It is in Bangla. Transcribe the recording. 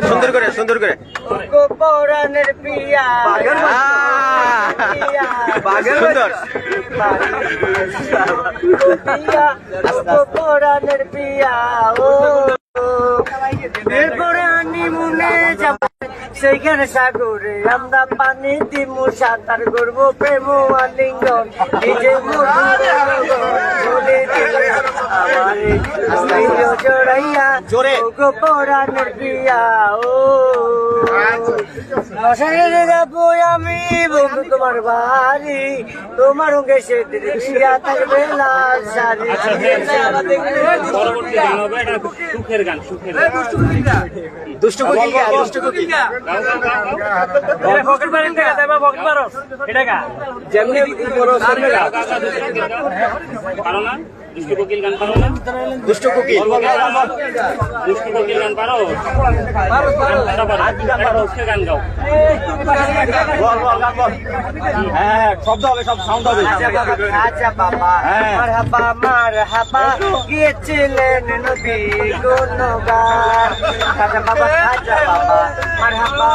সুন্দর করে সুন্দর করে পরাণের পিয়া পরাণের পিয়া ও এরপরে আনি মনে যাব সেইখানে সাগরে আমরা পানি দিমু সাঁতার করবো প্রেম আলিঙ্গন নিজে জড়াইয়া গো পরাণের পিয়া ও যাবো আমি বন্ধু তোমার বাড়ি তোমার গেছে পিয়া থাকবে লাল শাড়ি সুখের গান সুখের দুষ্ট কোকিল গা দুষ্ট কোকিল পকেট মারেন টাকা দেবা পকেট মারো এটা গা যেমনি বড় সামনে গা পারো না দুষ্ট কোকিল গান পারো না দুষ্ট কোকিল দুষ্ট কোকিল গান পারো সুখের গান গাও বল বল গান বল হ্যাঁ শব্দ হবে সব সাউন্ড হবে আচ্ছা বাবা মারহাবা মারহাবা গিয়েছিলেন নবী কোন গান আচ্ছা বাবা আচ্ছা বাবা মারহাবা